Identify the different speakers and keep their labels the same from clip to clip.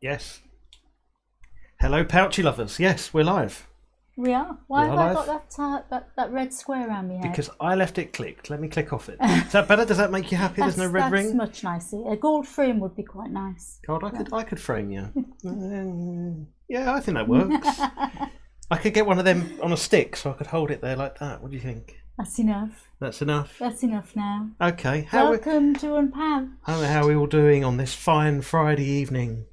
Speaker 1: Yes. Hello, Pouchy lovers. Yes, we're live.
Speaker 2: We are. Why
Speaker 1: We
Speaker 2: have
Speaker 1: are
Speaker 2: I
Speaker 1: live.
Speaker 2: got that red square around my head?
Speaker 1: Because I left it clicked. Let me click off it. Is that better? Does that make you happy? There's no red
Speaker 2: That's
Speaker 1: ring?
Speaker 2: much nicer. A gold frame would be quite nice.
Speaker 1: God, I could frame you. Yeah, I think that works. I could get one of them on a stick so I could hold it there like that. What do you think?
Speaker 2: That's enough.
Speaker 1: That's enough?
Speaker 2: That's enough now.
Speaker 1: Okay.
Speaker 2: Welcome to UnPouched.
Speaker 1: How are we all doing on this fine Friday evening?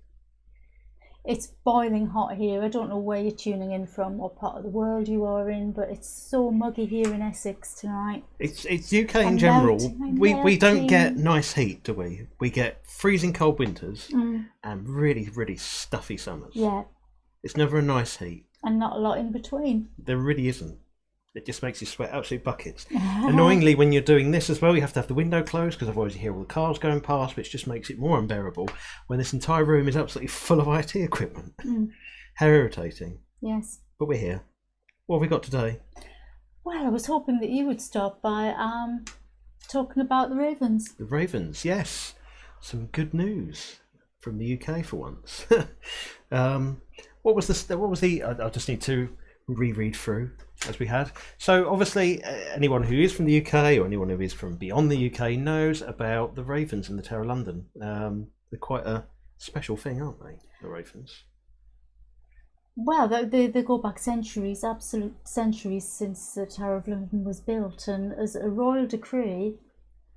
Speaker 2: It's boiling hot here. I don't know where you're tuning in from, what part of the world you are in, but it's so muggy here in Essex tonight.
Speaker 1: It's UK in general. We don't get nice heat, do we? We get freezing cold winters and really, really stuffy summers.
Speaker 2: Yeah.
Speaker 1: It's never a nice heat.
Speaker 2: And not a lot in between.
Speaker 1: There really isn't. It just makes you sweat absolute buckets. Annoyingly, when you're doing this as well, you have to have the window closed because otherwise you hear all the cars going past, which just makes it more unbearable when this entire room is absolutely full of IT equipment. How irritating.
Speaker 2: Yes.
Speaker 1: But we're here. What have we got today?
Speaker 2: Well, I was hoping that you would start by talking about the Ravens.
Speaker 1: The Ravens, yes. Some good news from the UK for once. What was the? I just need to reread through as we had. So obviously anyone who is from the UK or anyone who is from beyond the UK knows about the Ravens in the Tower of London. They're quite a special thing, aren't they, the Ravens?
Speaker 2: Well, they go back centuries, absolute centuries since the Tower of London was built, and as a royal decree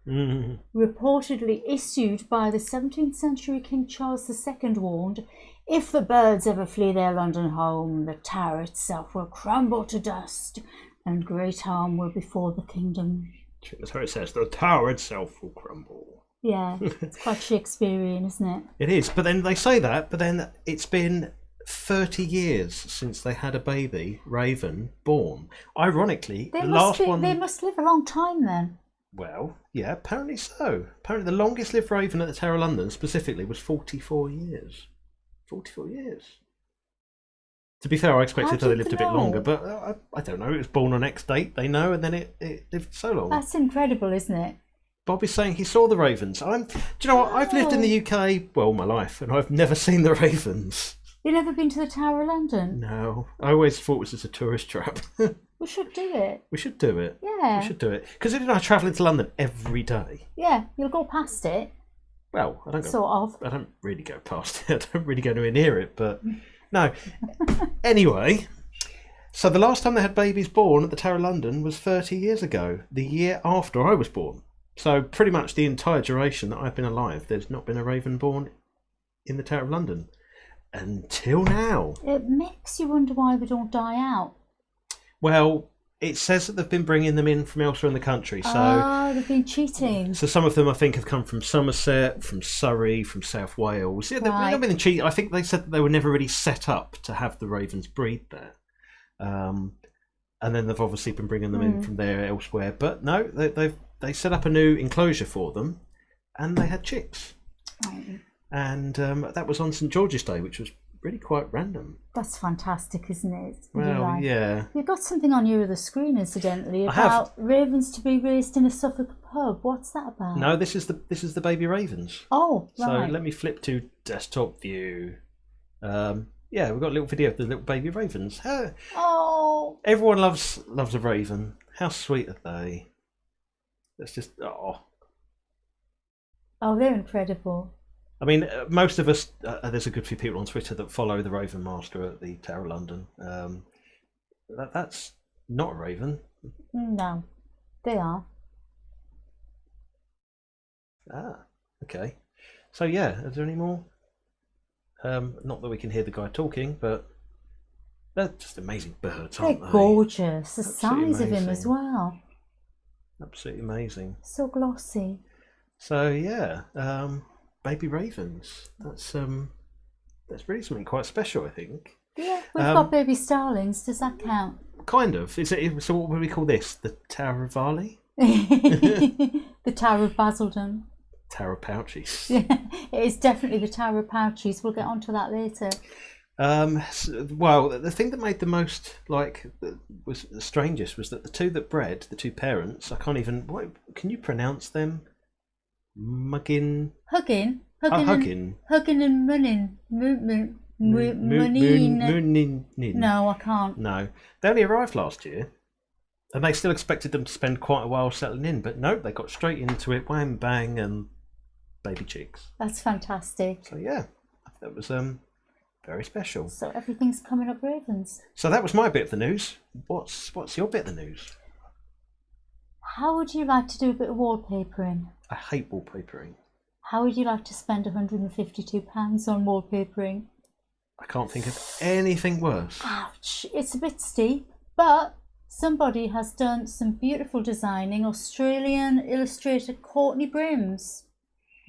Speaker 2: reportedly issued by the 17th century King Charles II warned, if the birds ever flee their London home, the tower itself will crumble to dust, and great harm will befall the kingdom.
Speaker 1: That's how it says, the tower itself will crumble.
Speaker 2: Yeah, it's quite Shakespearean, isn't it?
Speaker 1: It is, but then they say that, but then it's been 30 years since they had a baby, Raven, born. Ironically,
Speaker 2: They
Speaker 1: last one...
Speaker 2: They must live a long time then.
Speaker 1: Well, yeah, apparently so. Apparently the longest lived Raven at the Tower of London specifically was 44 years. 44 years. To be fair, I expected they lived a bit longer, but I don't know. It was born on X date, they know, and then it lived so long.
Speaker 2: That's incredible, isn't it?
Speaker 1: Bob is saying he saw the Ravens. Do you know what? I've lived in the UK, well, my life, and I've never seen the Ravens.
Speaker 2: You've never been to the Tower of London?
Speaker 1: No. I always thought it was just a tourist trap.
Speaker 2: We should do it.
Speaker 1: We should do it.
Speaker 2: Yeah.
Speaker 1: We should do it. Because I travel into London every day.
Speaker 2: Yeah, you'll go past it.
Speaker 1: Well, I don't go,
Speaker 2: sort of.
Speaker 1: I don't really go past it. I don't really go anywhere near it, but no. Anyway, so the last time they had babies born at the Tower of London was 30 years ago, the year after I was born. So pretty much the entire duration that I've been alive, there's not been a Raven born in the Tower of London until now.
Speaker 2: It makes you wonder why they don't die out.
Speaker 1: Well, it says that they've been bringing them in from elsewhere in the country. So
Speaker 2: they've been cheating.
Speaker 1: So some of them, I think, have come from Somerset, from Surrey, from South Wales. Yeah, they've not been cheating. I think they said that they were never really set up to have the Ravens breed there. And then they've obviously been bringing them in from there elsewhere. But no, they set up a new enclosure for them, and they had chicks.
Speaker 2: Right.
Speaker 1: And that was on St George's Day, which was really quite random.
Speaker 2: That's fantastic, isn't it?
Speaker 1: Well, yeah.
Speaker 2: You've got something on your other screen, incidentally, about ravens to be raised in a Suffolk pub. What's that about?
Speaker 1: No, this is the baby ravens.
Speaker 2: Oh, right.
Speaker 1: So let me flip to desktop view. Yeah, we've got a little video of the little baby ravens.
Speaker 2: Oh.
Speaker 1: Everyone loves a raven. How sweet are they? That's just
Speaker 2: Oh, they're incredible.
Speaker 1: I mean, most of us, there's a good few people on Twitter that follow the Raven Master at the Tower of London. That's not a raven.
Speaker 2: No, they are.
Speaker 1: Ah, okay. So yeah, is there any more? Not that we can hear the guy talking, but they're just amazing birds, aren't they?
Speaker 2: They're gorgeous. The
Speaker 1: Absolutely
Speaker 2: size of him as
Speaker 1: amazing.
Speaker 2: well.
Speaker 1: Absolutely amazing.
Speaker 2: So glossy.
Speaker 1: So yeah, baby ravens. That's really something quite special, I think.
Speaker 2: Yeah, we've got baby starlings. Does that count?
Speaker 1: Kind of. So what would we call this? The Tower of Varley?
Speaker 2: The Tower of Basildon.
Speaker 1: Tower of Pouchies.
Speaker 2: Yeah, it is definitely the Tower of Pouchies. We'll get onto that later.
Speaker 1: Well, the thing that made the most was the strangest was that the two parents. I can't even. Can you pronounce them? Huggin. Hugging.
Speaker 2: Hugging and running. Mooning. No, I can't.
Speaker 1: No. They only arrived last year. And they still expected them to spend quite a while settling in. But nope, they got straight into it. Wham, bang, and baby chicks.
Speaker 2: That's fantastic.
Speaker 1: So yeah, that was very special.
Speaker 2: So everything's coming up ravens.
Speaker 1: So that was my bit of the news. What's your bit of the news?
Speaker 2: How would you like to do a bit of wallpapering?
Speaker 1: I hate wallpapering.
Speaker 2: How would you like to spend £152 on wallpapering?
Speaker 1: I can't think of anything worse.
Speaker 2: Ouch, it's a bit steep, but somebody has done some beautiful designing. Australian illustrator Courtney Brims.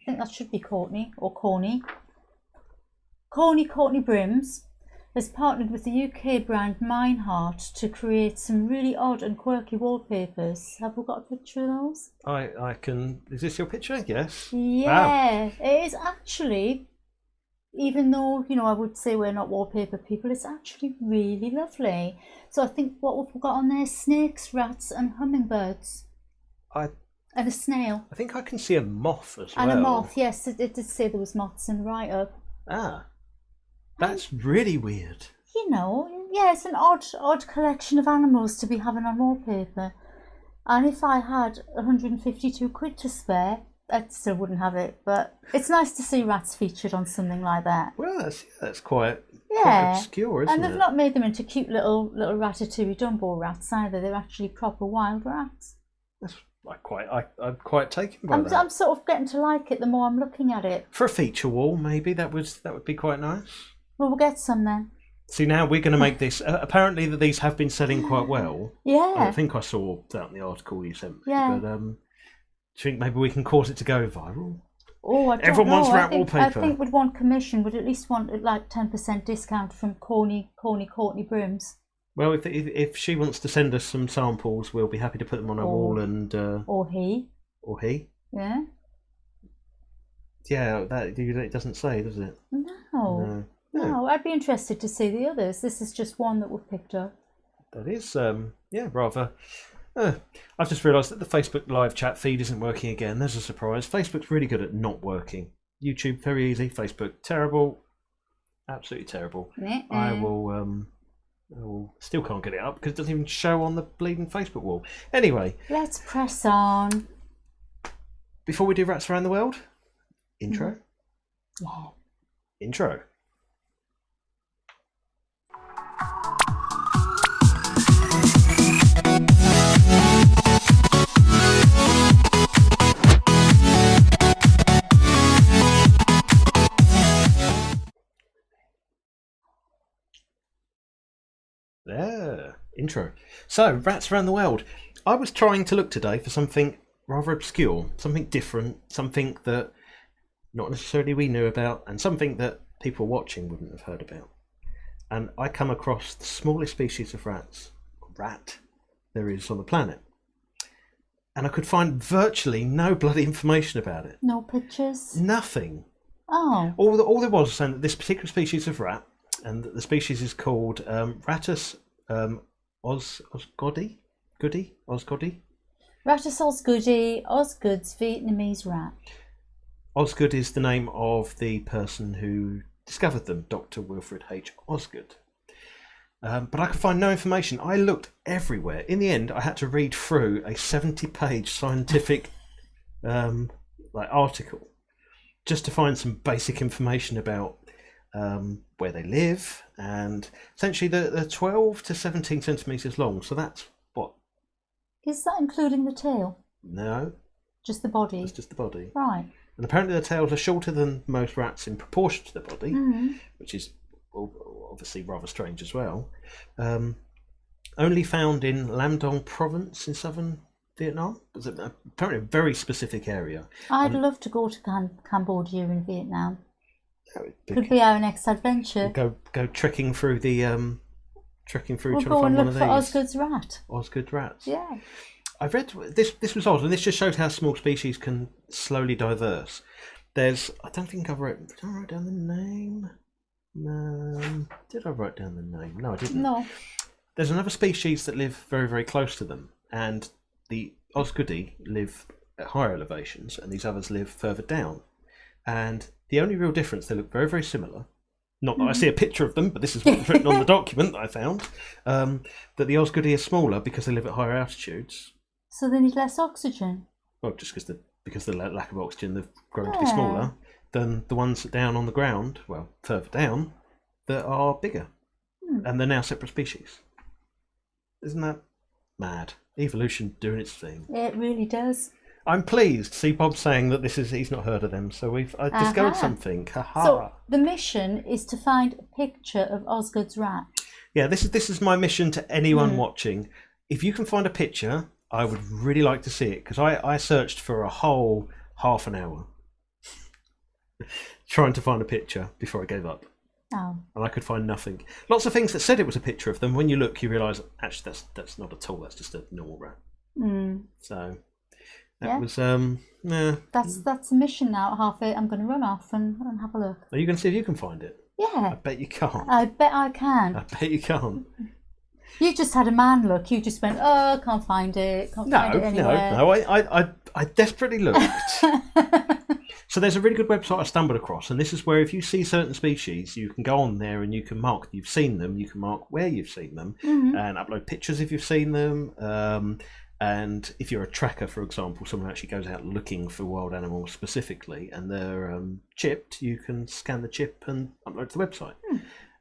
Speaker 2: I think that should be Courtney or Corny. Courtney Brims has partnered with the UK brand Mineheart to create some really odd and quirky wallpapers. Have we got a picture of those?
Speaker 1: I can. Is this your picture? Yes.
Speaker 2: Yeah,
Speaker 1: Wow.
Speaker 2: it is actually. Even though, I would say we're not wallpaper people, it's actually really lovely. So I think what we've got on there is snakes, rats and hummingbirds. And a snail.
Speaker 1: I think I can see a moth as well.
Speaker 2: And a moth, yes. It did say there was moths in the write-up.
Speaker 1: That's really weird.
Speaker 2: Yeah, it's an odd collection of animals to be having on wallpaper. And if I had £152 to spare, I still wouldn't have it. But it's nice to see rats featured on something like that.
Speaker 1: Well, that's quite obscure, isn't it?
Speaker 2: And they've not made them into cute little Ratatouille Dumbo rats either. They're actually proper wild rats.
Speaker 1: I'm quite taken by that.
Speaker 2: I'm sort of getting to like it the more I'm looking at it.
Speaker 1: For a feature wall, maybe that would be quite nice.
Speaker 2: Well, we'll get some then.
Speaker 1: See, now we're going to make this. Apparently, that these have been selling quite well.
Speaker 2: Yeah.
Speaker 1: I think I saw that in the article you sent me.
Speaker 2: Yeah.
Speaker 1: But do you think maybe we can cause it to go viral?
Speaker 2: Oh, I don't
Speaker 1: Everyone
Speaker 2: know.
Speaker 1: wants rat wallpaper.
Speaker 2: I think we'd want commission. We'd at least want like 10% discount from Courtney Brims.
Speaker 1: Well, if she wants to send us some samples, we'll be happy to put them on our wall and.
Speaker 2: Or he.
Speaker 1: Or he.
Speaker 2: Yeah.
Speaker 1: Yeah, it doesn't say, does it?
Speaker 2: No. No, I'd be interested to see the others. This is just one that we've picked up.
Speaker 1: That is, rather. I've just realised that the Facebook live chat feed isn't working again. There's a surprise. Facebook's really good at not working. YouTube, very easy. Facebook, terrible. Absolutely terrible. I will still can't get it up because it doesn't even show on the bleeding Facebook wall. Anyway.
Speaker 2: Let's press on.
Speaker 1: Before we do Rats Around the World, intro.
Speaker 2: Yeah.
Speaker 1: Intro. There, intro. So, Rats Around the World. I was trying to look today for something rather obscure, something different, something that not necessarily we knew about, and something that people watching wouldn't have heard about. And I come across the smallest species of rat there is on the planet. And I could find virtually no bloody information about it.
Speaker 2: No pictures?
Speaker 1: Nothing.
Speaker 2: Oh.
Speaker 1: All there was saying that this particular species of rat, and the species is called Rattus Osgoodi. Osgoodi.
Speaker 2: Rattus Osgoodi, Osgood's Vietnamese rat.
Speaker 1: Osgood is the name of the person who discovered them, Dr. Wilfred H. Osgood. But I could find no information. I looked everywhere. In the end, I had to read through a 70-page scientific article just to find some basic information about where they live, and essentially they're 12 to 17 centimetres long. So that's what?
Speaker 2: Is that including the tail?
Speaker 1: No.
Speaker 2: Just the body?
Speaker 1: It's just the body.
Speaker 2: Right.
Speaker 1: And apparently the tails are shorter than most rats in proportion to the body, which is obviously rather strange as well. Only found in Lam Dong province in southern Vietnam. It's apparently a very specific area.
Speaker 2: I'd love to go to Cambodia in Vietnam.
Speaker 1: Could
Speaker 2: be our next adventure.
Speaker 1: Go trekking through the trying to find one of these.
Speaker 2: We'll go and look for Osgood's rat.
Speaker 1: Osgood rats.
Speaker 2: Yeah.
Speaker 1: I've read this was odd, and this just shows how small species can slowly diverse. There's, I don't think did I write down the name? Did I write down the name? No, I didn't.
Speaker 2: No.
Speaker 1: There's another species that live very, very close to them, and the Osgoodi live at higher elevations, and these others live further down. and the only real difference, they look very, very similar. Not that I see a picture of them, but this is what's written on the document that I found, that the Osgoodi are smaller because they live at higher altitudes.
Speaker 2: So they need less oxygen?
Speaker 1: Well, just because the lack of oxygen, they've grown to be smaller than the ones down on the ground, well, further down, that are bigger. And they're now separate species. Isn't that mad? Evolution doing its thing.
Speaker 2: It really does.
Speaker 1: I'm pleased to see Bob saying that he's not heard of them, so I discovered something. Ha-ha.
Speaker 2: So the mission is to find a picture of Osgood's rat.
Speaker 1: Yeah, this is my mission to anyone watching. If you can find a picture, I would really like to see it, because I searched for a whole half an hour trying to find a picture before I gave up.
Speaker 2: Oh.
Speaker 1: And I could find nothing. Lots of things that said it was a picture of them. When you look, you realise, actually, that's not at all. That's just a normal rat. So that was
Speaker 2: That's a mission now at 8:30. I'm going to run off and have a look.
Speaker 1: Are you going to see if you can find it?
Speaker 2: Yeah.
Speaker 1: I bet you can't.
Speaker 2: I bet I can.
Speaker 1: I bet you can't.
Speaker 2: You just had a man look. You just went, oh, can't find it. Can't find it anywhere.
Speaker 1: No. I desperately looked. So there's a really good website I stumbled across, and this is where if you see certain species, you can go on there and you can mark that you've seen them. You can mark where you've seen them and upload pictures if you've seen them. And if you're a tracker, for example, someone actually goes out looking for wild animals specifically, and they're chipped, you can scan the chip and upload to the website.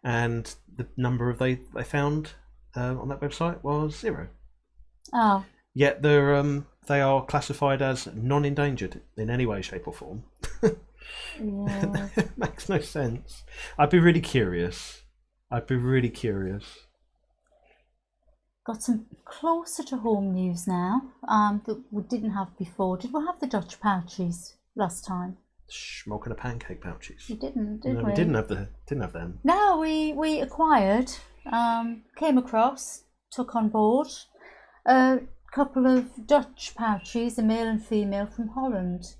Speaker 1: And the number of they found on that website was 0.
Speaker 2: Oh.
Speaker 1: Yet they are classified as non-endangered in any way, shape or form.
Speaker 2: Yeah.
Speaker 1: It makes no sense. I'd be really curious.
Speaker 2: Got some closer to home news now that we didn't have before. Did we have the Dutch pouches last time?
Speaker 1: Schmock and a pancake pouches.
Speaker 2: We didn't, did
Speaker 1: No,
Speaker 2: we?
Speaker 1: we didn't have them.
Speaker 2: No, we acquired, came across, took on board a couple of Dutch pouches, a male and female from Holland,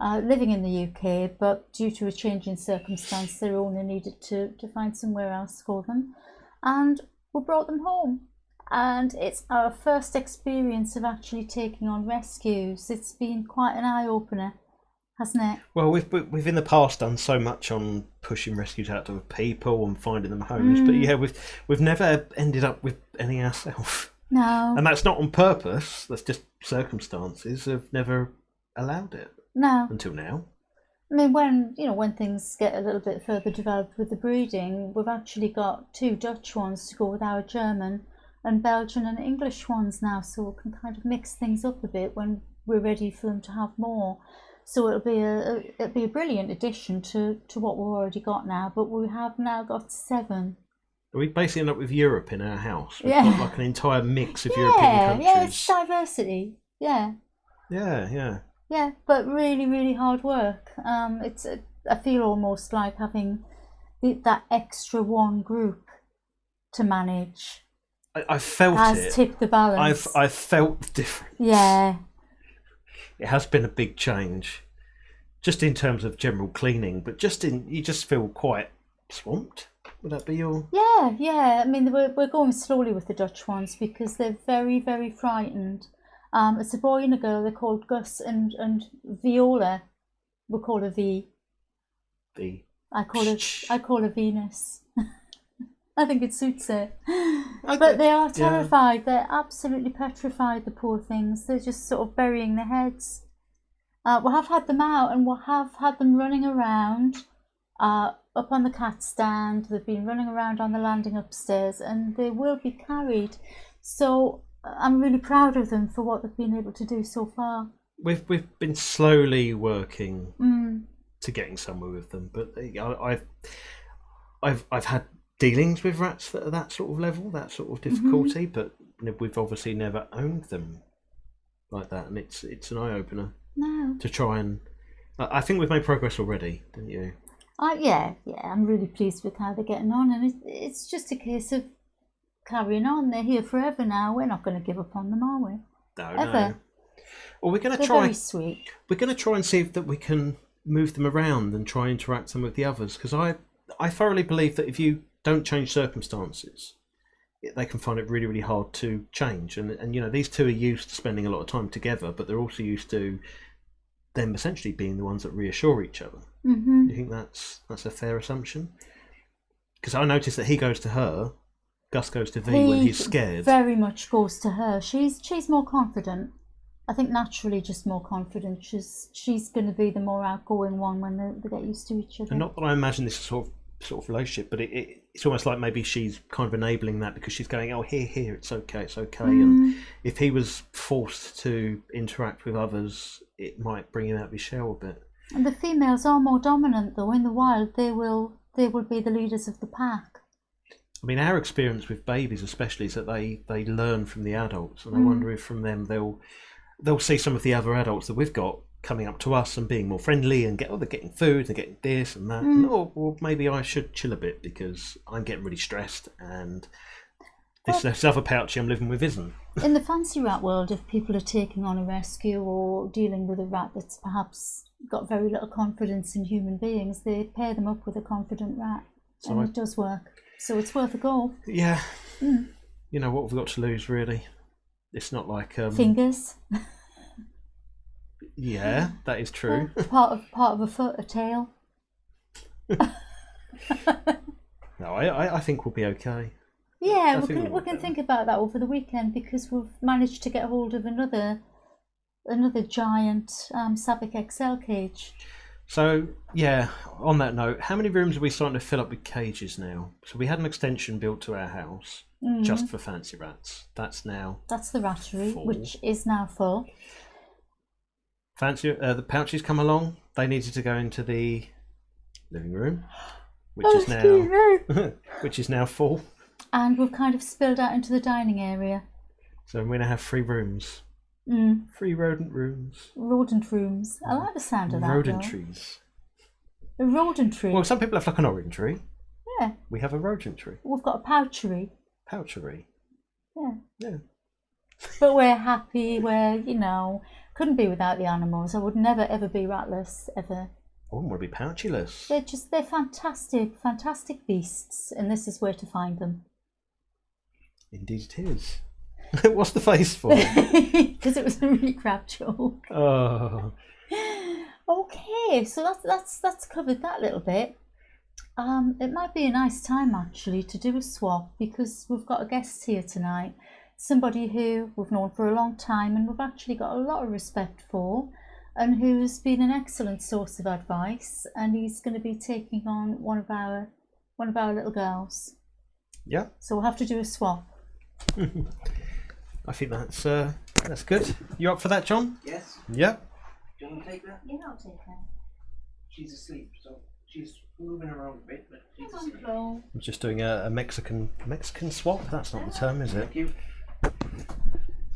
Speaker 2: living in the UK, but due to a change in circumstance, they only needed to find somewhere else for them, and we brought them home. And it's our first experience of actually taking on rescues. It's been quite an eye-opener, hasn't it?
Speaker 1: Well, we've in the past done so much on pushing rescues out to people and finding them homes, but yeah, we've never ended up with any ourselves.
Speaker 2: No.
Speaker 1: And that's not on purpose. That's just circumstances have never allowed it.
Speaker 2: No.
Speaker 1: Until now.
Speaker 2: I mean, when things get a little bit further developed with the breeding, we've actually got 2 Dutch ones to go with our German and Belgian and English ones now, so we can kind of mix things up a bit when we're ready for them to have more. So it'll be a brilliant addition to what we've already got now, but we have now got 7.
Speaker 1: We basically end up with Europe in our house. We've got like an entire mix of European countries.
Speaker 2: Yeah, it's diversity. Yeah. Yeah, but really, really hard work. I feel almost like having that extra one group to manage.
Speaker 1: I felt
Speaker 2: has tipped the balance.
Speaker 1: I've felt the difference.
Speaker 2: Yeah.
Speaker 1: It has been a big change, just in terms of general cleaning, but you just feel quite swamped. Would that be your?
Speaker 2: Yeah. I mean, we're going slowly with the Dutch ones because they're very, very frightened. It's a boy and a girl. They're called Gus and Viola. We'll call her V.
Speaker 1: V.
Speaker 2: I call her Venus. I think it suits her. But they are terrified. Yeah. They're absolutely petrified, the poor things. They're just sort of burying their heads. We have had them out and we have had them running around up on the cat stand. They've been running around on the landing upstairs and they will be carried. So I'm really proud of them for what they've been able to do so far.
Speaker 1: We've been slowly working to getting somewhere with them, but I've had dealings with rats that are that sort of level, that sort of difficulty, but we've obviously never owned them like that, and it's an eye opener.
Speaker 2: No.
Speaker 1: To try and, I think we've made progress already, didn't you?
Speaker 2: Yeah. I'm really pleased with how they're getting on, and it's just a case of carrying on. They're here forever now. We're not going to give up on them, are we?
Speaker 1: No. Well, we're going to
Speaker 2: try. Very sweet.
Speaker 1: We're going to try and see if that we can move them around and try and interact them with the others, because I thoroughly believe that if you don't change circumstances, they can find it really, really hard to change. And these 2 are used to spending a lot of time together, but they're also used to them essentially being the ones that reassure each other.
Speaker 2: Mm-hmm.
Speaker 1: Do you think that's a fair assumption? Because I noticed that he goes to her, Gus goes to V when he's scared.
Speaker 2: Very much goes to her. She's more confident. I think naturally just more confident. She's going to be the more outgoing one when they get used to each other.
Speaker 1: And not that I imagine this sort of relationship, but it's almost like maybe she's kind of enabling that because she's going, oh, here, it's okay. And if he was forced to interact with others, it might bring him out of his shell a bit.
Speaker 2: And the females are more dominant, though. In the wild, they will be the leaders of the pack.
Speaker 1: I mean, our experience with babies especially is that they learn from the adults, and I wonder if from them they'll see some of the other adults that we've got coming up to us and being more friendly and they're getting food, they're getting this and that. And, or maybe I should chill a bit because I'm getting really stressed and this other pouchy I'm living with isn't.
Speaker 2: In the fancy rat world, if people are taking on a rescue or dealing with a rat that's perhaps got very little confidence in human beings, they pair them up with a confident rat, and it does work. So it's worth a go.
Speaker 1: Yeah. You know, what have we got to lose, really? It's not like
Speaker 2: fingers.
Speaker 1: Yeah, that is true.
Speaker 2: Part of a foot, a tail.
Speaker 1: No, I think we'll be okay.
Speaker 2: Yeah, we can think about that over the weekend because we've managed to get hold of another giant Sabic XL cage.
Speaker 1: So yeah, on that note, how many rooms are we starting to fill up with cages now? So we had an extension built to our house just for fancy rats. That's the rattery, full. Which is now full. Fancy the pouches come along. They needed to go into the living room, which is now full.
Speaker 2: And we've kind of spilled out into the dining area.
Speaker 1: So we're going to have 3 rooms. 3 rodent rooms.
Speaker 2: Rodent rooms. I like the sound of that.
Speaker 1: Rodentries.
Speaker 2: A rodentry.
Speaker 1: Well, some people have like an orangery.
Speaker 2: Yeah.
Speaker 1: We have a rodentry.
Speaker 2: We've got a pouchery.
Speaker 1: Pouchery.
Speaker 2: Yeah. But we're happy. Couldn't be without the animals. I would never ever be ratless ever.
Speaker 1: I wouldn't want to be pouchyless.
Speaker 2: They're fantastic beasts, and this is where to find them.
Speaker 1: Indeed it is. What's the face for?
Speaker 2: Because it was a really crap joke.
Speaker 1: Oh.
Speaker 2: Okay, so that's covered that little bit. It might be a nice time actually to do a swap because we've got a guest here tonight. Somebody who we've known for a long time and we've actually got a lot of respect for, and who's been an excellent source of advice. And he's going to be taking on one of our little girls.
Speaker 1: Yeah.
Speaker 2: So we'll have to do a swap.
Speaker 1: I think that's good. You up for that, John?
Speaker 3: Yes.
Speaker 1: Yeah.
Speaker 3: Do you want to take that?
Speaker 2: Yeah, I'll take her.
Speaker 3: She's asleep, so she's moving around a bit, but she's asleep.
Speaker 1: I'm just doing a Mexican swap. That's not the term, is it?
Speaker 3: Thank you.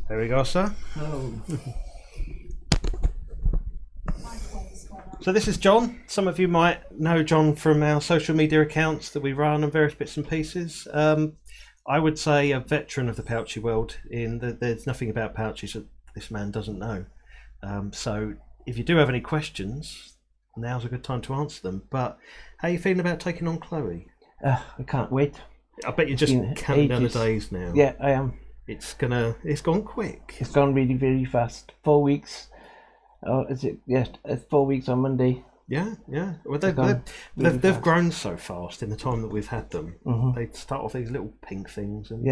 Speaker 1: There we go, sir.
Speaker 3: Oh.
Speaker 1: So this is John. Some of you might know John from our social media accounts that we run on various bits and pieces. I would say a veteran of the pouchy world. There's nothing about pouches that this man doesn't know. So if you do have any questions, now's a good time to answer them. But how are you feeling about taking on Chloe?
Speaker 4: I can't wait.
Speaker 1: I bet you're just counting down the days now.
Speaker 4: Yeah, I am.
Speaker 1: It's gone quick.
Speaker 4: It's gone really, really fast. 4 weeks. Oh, is it? Yeah, it's 4 weeks on Monday.
Speaker 1: Yeah. Well, they've grown so fast in the time that we've had them. They start off these little pink things, and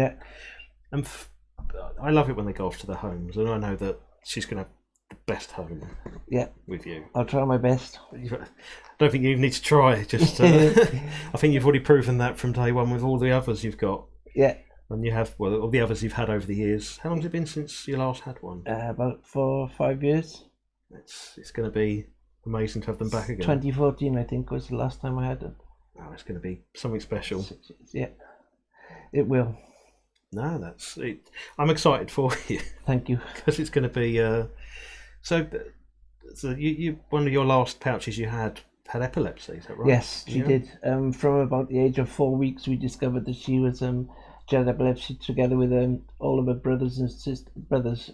Speaker 1: I love it when they go off to their homes. And I know that she's going to have the best home. Yeah, with you.
Speaker 4: I'll try my best.
Speaker 1: I don't think you need to try. Just I think you've already proven that from day one with all the others you've got.
Speaker 4: Yeah.
Speaker 1: And you have all the others you've had over the years. How long has it been since you last had one?
Speaker 4: About 4 or 5 years.
Speaker 1: It's going to be amazing to have them back again.
Speaker 4: 2014, I think, was the last time I had them.
Speaker 1: Oh, it's going to be something special.
Speaker 4: Yeah, it will.
Speaker 1: No, that's it. I'm excited for you.
Speaker 4: Thank you.
Speaker 1: Because it's going to be. So you one of your last pouches you had epilepsy, is that right?
Speaker 4: Yes, she did. From about the age of 4 weeks, we discovered that she was she had epilepsy together with all of her brothers and brothers.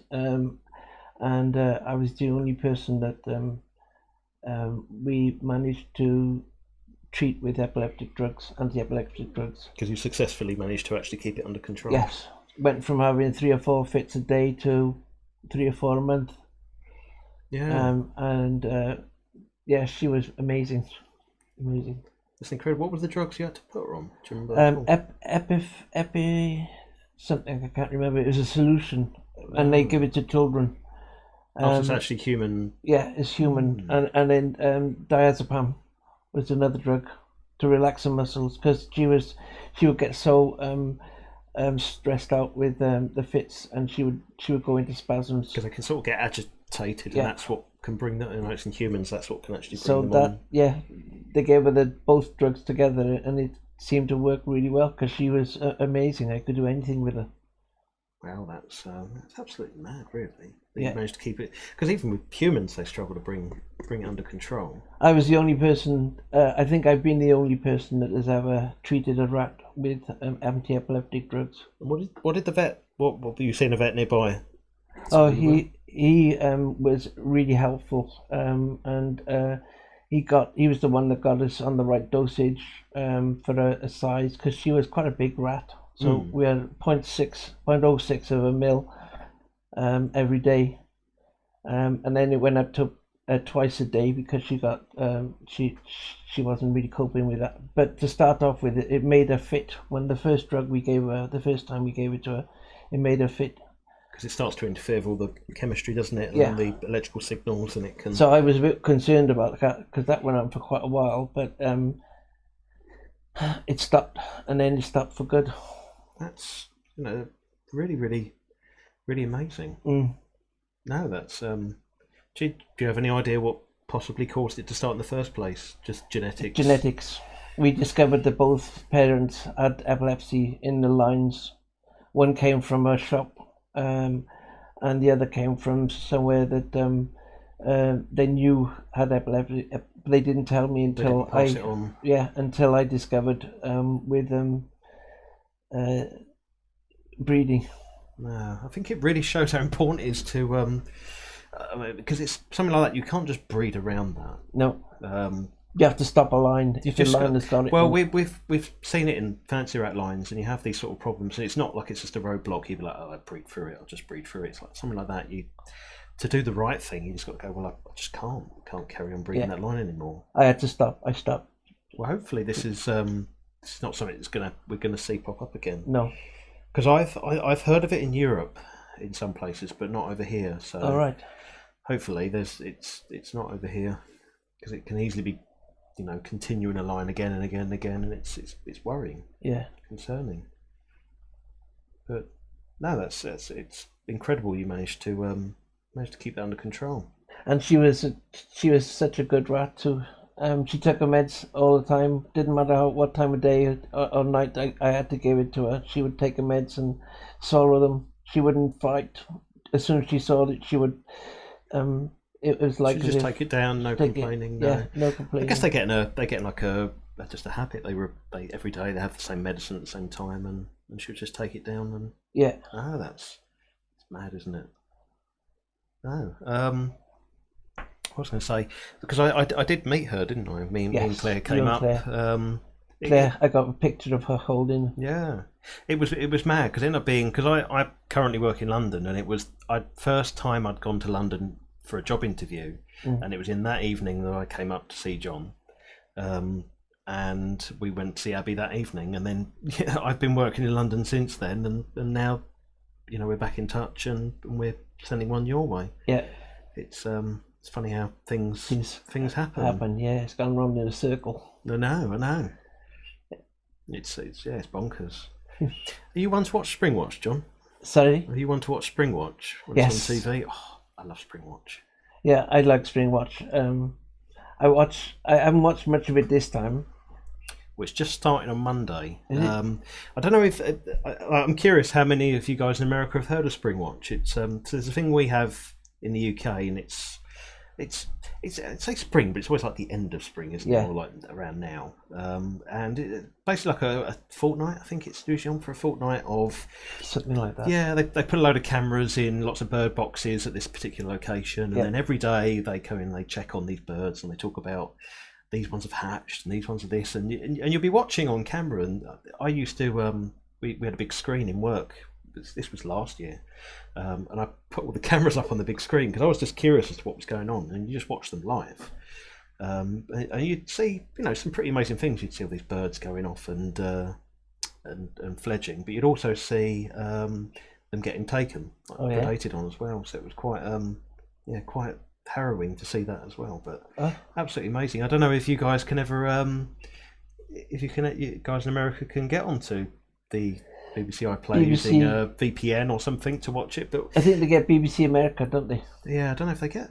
Speaker 4: And I was the only person that we managed to treat with epileptic drugs, anti-epileptic drugs.
Speaker 1: Because you successfully managed to actually keep it under control.
Speaker 4: Yes, went from having 3 or 4 fits a day to 3 or 4 a month.
Speaker 1: Yeah,
Speaker 4: Yeah, she was amazing.
Speaker 1: it's incredible. What were the drugs you had to put her on? Do you remember?
Speaker 4: Something I can't remember. It was a solution, and they give it to children.
Speaker 1: So it's actually human.
Speaker 4: Yeah, it's human, and then diazepam was another drug to relax her muscles because she would get so stressed out with the fits, and she would go into spasms.
Speaker 1: Because they can sort of get agitated, and that's what can bring them. And it's in humans, that's what can actually bring
Speaker 4: So
Speaker 1: them
Speaker 4: that
Speaker 1: on.
Speaker 4: they gave her both drugs together, and it seemed to work really well because she was amazing. I could do anything with her.
Speaker 1: Wow, that's absolutely mad, really. That you managed to keep it, because even with humans, they struggle to bring it under control.
Speaker 4: I was the only person. I think I've been the only person that has ever treated a rat with anti-epileptic drugs.
Speaker 1: And what did the vet? What were you seeing a vet nearby?
Speaker 4: He was really helpful, and he was the one that got us on the right dosage for a size, because she was quite a big rat. So we had 0.06 of a mil every day, and then it went up to twice a day because she got she wasn't really coping with that. But to start off with, it made her fit. When the first drug we gave her, the first time we gave it to her, it made her fit.
Speaker 1: Because it starts to interfere with all the chemistry, doesn't it?
Speaker 4: Yeah.
Speaker 1: And the electrical signals, and it can.
Speaker 4: So I was a bit concerned about that because that went on for quite a while, but it stopped, and then it stopped for good.
Speaker 1: That's really, really, really amazing. No, that's do you have any idea what possibly caused it to start in the first place? Just genetics.
Speaker 4: Genetics. We discovered that both parents had epilepsy in the lines. One came from a shop, and the other came from somewhere that they knew had epilepsy. They didn't tell me until
Speaker 1: pass it on.
Speaker 4: until I discovered with breeding.
Speaker 1: No, I think it really shows how important it is to because it's something like that. You can't just breed around that.
Speaker 4: No. You have to stop a line if the line has got it.
Speaker 1: Well, we've seen it in fancy rat lines, and you have these sort of problems, and it's not like it's just a roadblock. You'd be like, oh, I breed through it. I'll just breed through it. It's like something like that. To do the right thing, you just got to go. Well, I just can't carry on breeding that line anymore.
Speaker 4: I had to stop. I stopped.
Speaker 1: Well, hopefully this is not something we're gonna see pop up again.
Speaker 4: No,
Speaker 1: because I've heard of it in Europe, in some places, but not over here. So
Speaker 4: all right.
Speaker 1: Hopefully it's not over here, because it can easily be, continuing a line again and again and again, and it's worrying.
Speaker 4: Yeah,
Speaker 1: concerning. But no, it's incredible you managed to keep that under control.
Speaker 4: And she was such a good rat too. She took her meds all the time. Didn't matter what time of day or night I had to give it to her. She would take her meds and swallow them. She wouldn't fight. As soon as she saw it, she would. It was like
Speaker 1: just take it down, no complaining.
Speaker 4: No complaining.
Speaker 1: I guess they get in like just a habit. They every day they have the same medicine at the same time, and she would just take it down and it's mad, isn't it? No. What was I going to say? Because I did meet her, didn't I? Me and Claire came up.
Speaker 4: Claire, I got a picture of her holding.
Speaker 1: Yeah, it was mad because it ended up being, because I currently work in London, and it was first time I'd gone to London for a job interview, and it was in that evening that I came up to see John, and we went to see Abby that evening, and then I've been working in London since then, and now we're back in touch, and we're sending one your way.
Speaker 4: Yeah,
Speaker 1: it's funny how things happen.
Speaker 4: Yeah, it's gone round in a circle.
Speaker 1: I know. It's bonkers. Are you one to watch Springwatch, John?
Speaker 4: Sorry?
Speaker 1: Are you one to watch Springwatch when it's on TV? Oh, I love Springwatch.
Speaker 4: Yeah, I like Springwatch. I haven't watched much of it this time.
Speaker 1: Well, it's just starting on Monday. I don't know if I'm curious how many of you guys in America have heard of Springwatch. It's so there's a thing we have in the UK, and it's say spring, but it's always like the end of spring, isn't it? Or like around now. And it's basically like a fortnight. I think it's usually on for a fortnight of
Speaker 4: something like that.
Speaker 1: Yeah, they put a load of cameras in lots of bird boxes at this particular location, and then every day they go in, they check on these birds, and they talk about these ones have hatched and these ones are this, and you'll be watching on camera. And I used to we had a big screen in work this was last year, and I put all the cameras up on the big screen because I was just curious as to what was going on, and you just watch them live. And you'd see, some pretty amazing things. You'd see all these birds going off and fledging, but you'd also see them getting taken, predated on as well. So it was quite, quite harrowing to see that as well. But absolutely amazing. I don't know if you guys can ever, you guys in America can get onto the BBC iPlayer using a VPN or something to watch it. But
Speaker 4: I think they get BBC America, don't they?
Speaker 1: Yeah, I don't know if they get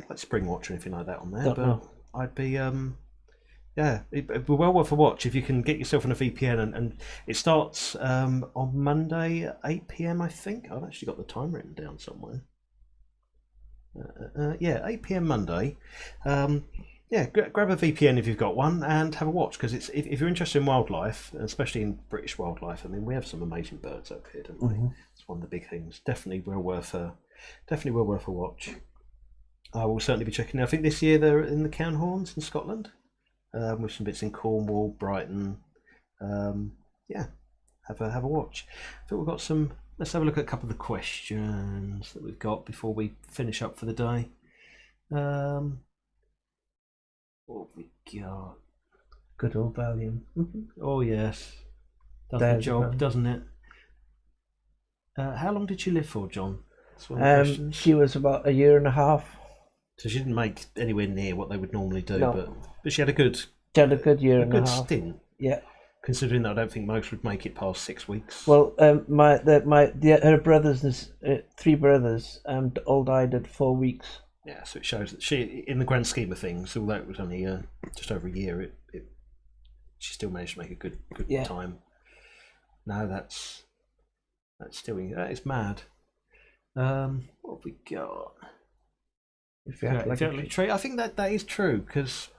Speaker 1: like Spring Watch or anything like that on there.
Speaker 4: Don't know.
Speaker 1: I'd be it'd be well worth a watch if you can get yourself on a VPN, and it starts on Monday at 8 p.m. I think. I've actually got the time written down somewhere. 8 p.m. Monday. Grab a VPN if you've got one and have a watch, because it's if you're interested in wildlife, especially in British wildlife. I mean, we have some amazing birds up here, don't we?
Speaker 4: Mm-hmm.
Speaker 1: It's one of the big things. Definitely well worth a watch. I will certainly be checking. I think this year they're in the Cairnhorns in Scotland, with some bits in Cornwall, Brighton. Have a watch. I think we've got some. Let's have a look at a couple of the questions that we've got before we finish up for the day. What have we got?
Speaker 4: Good old Valium.
Speaker 1: Oh yes, does the job, doesn't it? How long did she live for, John? That's one of the questions.
Speaker 4: She was about a year and a half.
Speaker 1: So she didn't make anywhere near what they would normally do,
Speaker 4: No.
Speaker 1: but she had a good
Speaker 4: year and a half.
Speaker 1: stint.
Speaker 4: Yeah.
Speaker 1: Considering that I don't think most would make it past 6 weeks.
Speaker 4: Well, her brothers, 3 brothers, all died at 4 weeks.
Speaker 1: Yeah, so it shows that she, in the grand scheme of things, although it was only just over a year, she still managed to make a good time. No, that's still that is mad. What have we got?
Speaker 4: If you act like a
Speaker 1: tree, I think that is true, because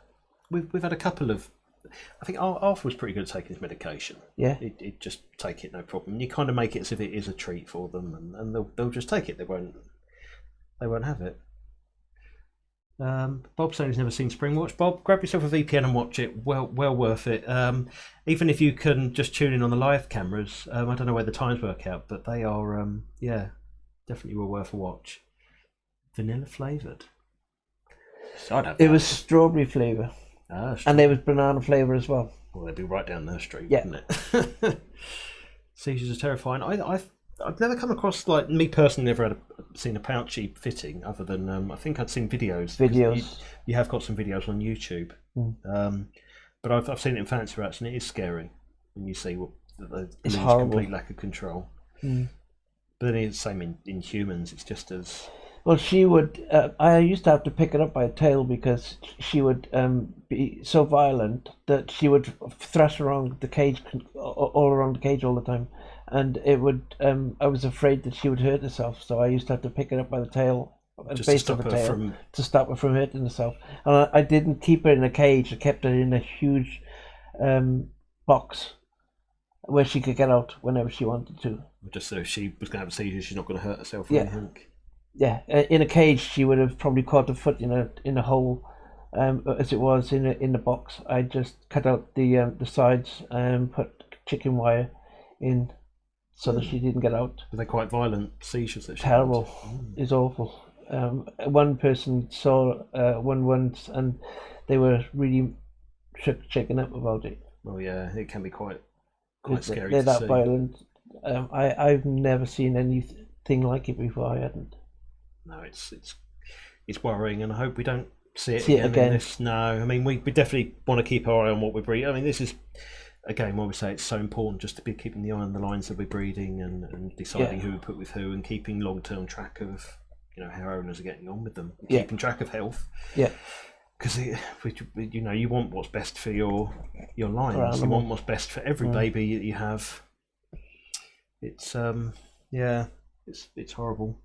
Speaker 1: we've had a couple of. I think Arthur was pretty good at taking his medication.
Speaker 4: Yeah,
Speaker 1: he'd just take it, no problem. You kind of make it as if it is a treat for them, and they'll just take it. They won't have it. Bob saying he's never seen Spring Watch. Bob, grab yourself a VPN and watch it. Well worth it. Even if you can just tune in on the live cameras. I don't know where the times work out, but they are definitely well worth a watch. Vanilla flavoured. So I'd have
Speaker 4: it
Speaker 1: that.
Speaker 4: was strawberry flavour. And there was banana flavour as well.
Speaker 1: Well, they'd be right down their street,
Speaker 4: yeah.
Speaker 1: wouldn't it? Seizures are terrifying. I've never come across, like, me personally, never seen a pouchy fitting, other than I think I'd seen videos. You have got some videos on YouTube, but I've seen it in fancy rats, and it is scary when you see the complete lack of control. But then it's the same in humans. It's just as
Speaker 4: well. She would. I used to have to pick it up by a tail because she would be so violent that she would thrash around the cage, all around the cage all the time. And it would. I was afraid that she would hurt herself, so I used to have to pick it up by the tail,
Speaker 1: just to stop
Speaker 4: her from hurting herself. And I didn't keep her in a cage. I kept her in a huge box where she could get out whenever she wanted to.
Speaker 1: Just so if she was going to have a seizure, she's not going to hurt herself or anything.
Speaker 4: Yeah, in a cage, she would have probably caught her foot in a hole. As it was in the box, I just cut out the sides and put chicken wire in. So that she didn't get out.
Speaker 1: Were they quite violent seizures?
Speaker 4: Terrible. It's awful. One person saw one once, and they were really shaken up about it.
Speaker 1: Oh yeah, it can be quite scary.
Speaker 4: They're that violent. I've never seen anything like it before. I hadn't.
Speaker 1: No, it's worrying, and I hope we don't see it again. In this. No, I mean we definitely want to keep our eye on what we're breeding. I mean, this is. Again, when we say it's so important just to be keeping the eye on the lines that we're breeding and deciding who we put with who, and keeping long-term track of how owners are getting on with them, keeping track of health. Yeah, because you want what's best for your lines. You want what's best for every baby that you have. It's it's horrible.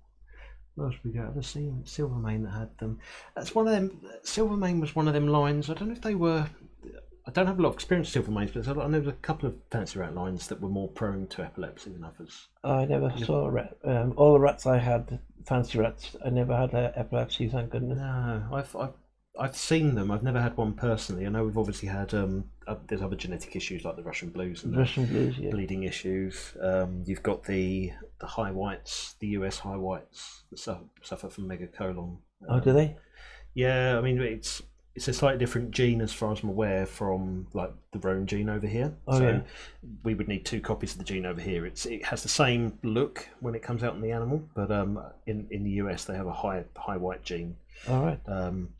Speaker 1: What else we got? I've seen Silvermane that had them. That's one of them. Silvermane was one of them lines. I don't know if they were. I don't have a lot of experience with Silvermanes, but I know there's a couple of fancy rat lines that were more prone to epilepsy than others.
Speaker 4: I never saw a rat. All the rats I had, fancy rats, I never had epilepsy, thank goodness.
Speaker 1: No, I've seen them. I've never had one personally. I know we've obviously had there's other genetic issues like the Russian blues and
Speaker 4: Russian blues, yeah.
Speaker 1: bleeding issues. You've got the high whites, the US high whites that suffer from megacolon.
Speaker 4: Oh, do they?
Speaker 1: Yeah, I mean it's a slightly different gene as far as I'm aware from like the Roan gene over here.
Speaker 4: Oh,
Speaker 1: so
Speaker 4: yeah.
Speaker 1: we would need 2 copies of the gene over here. It has the same look when it comes out in the animal, but in the US they have a high white gene.
Speaker 4: All right.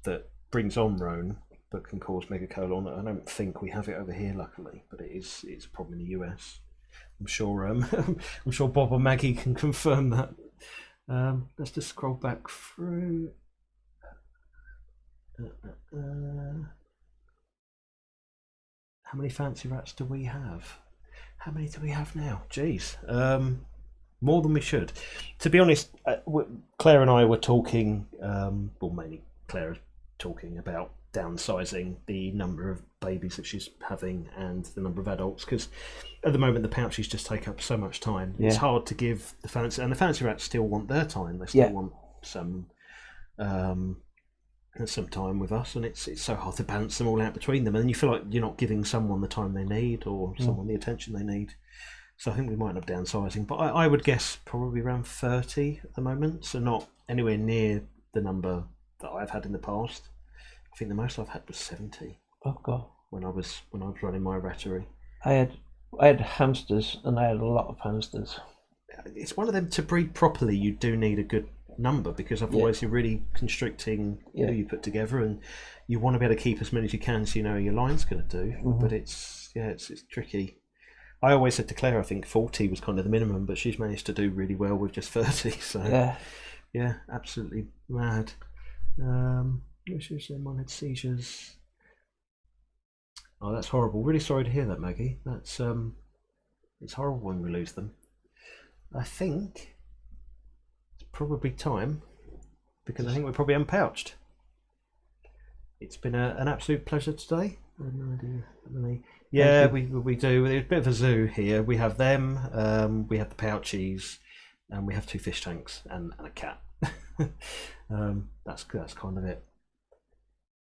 Speaker 1: That brings on Roan but can cause megacolon. I don't think we have it over here, luckily, but it's a problem in the US. I'm sure I'm sure Bob or Maggie can confirm that. Let's just scroll back through. How many fancy rats do we have? How many do we have now? Jeez, more than we should. To be honest, Claire and I were talking, well, mainly Claire is talking about downsizing the number of babies that she's having and the number of adults, because at the moment the pouches just take up so much time.
Speaker 4: Yeah.
Speaker 1: It's hard to give the fancy rats still want their time. They still want some time with us, and it's so hard to balance them all out between them, and then you feel like you're not giving someone the time they need or someone the attention they need. So I think we might end up downsizing, but I would guess probably around 30 at the moment, so not anywhere near the number that I've had in the past. I think the most I've had was 70.
Speaker 4: Oh God!
Speaker 1: When I was running my rattery.
Speaker 4: I had hamsters, and I had a lot of hamsters.
Speaker 1: It's one of them, to breed properly you do need a good number, because otherwise you're really constricting who you put together, and you want to be able to keep as many as you can so you know your line's going to do. But it's tricky. I always said to Claire I think 40 was kind of the minimum, but she's managed to do really well with just 30. So yeah, absolutely mad. One had seizures. Oh, that's horrible. Really sorry to hear that, Maggie. That's it's horrible when we lose them. I think it's probably time, because I think we're probably unpouched. It's been an absolute pleasure today. I have no idea how many. Yeah, we do. It's a bit of a zoo here. We have them. We have the pouchies, and we have 2 fish tanks and a cat. That's kind of it.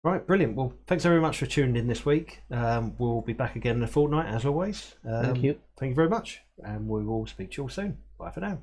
Speaker 1: Right, brilliant. Well, thanks very much for tuning in this week. We'll be back again in a fortnight, as always.
Speaker 4: Thank you.
Speaker 1: Thank you very much, and we will speak to you all soon. Bye for now.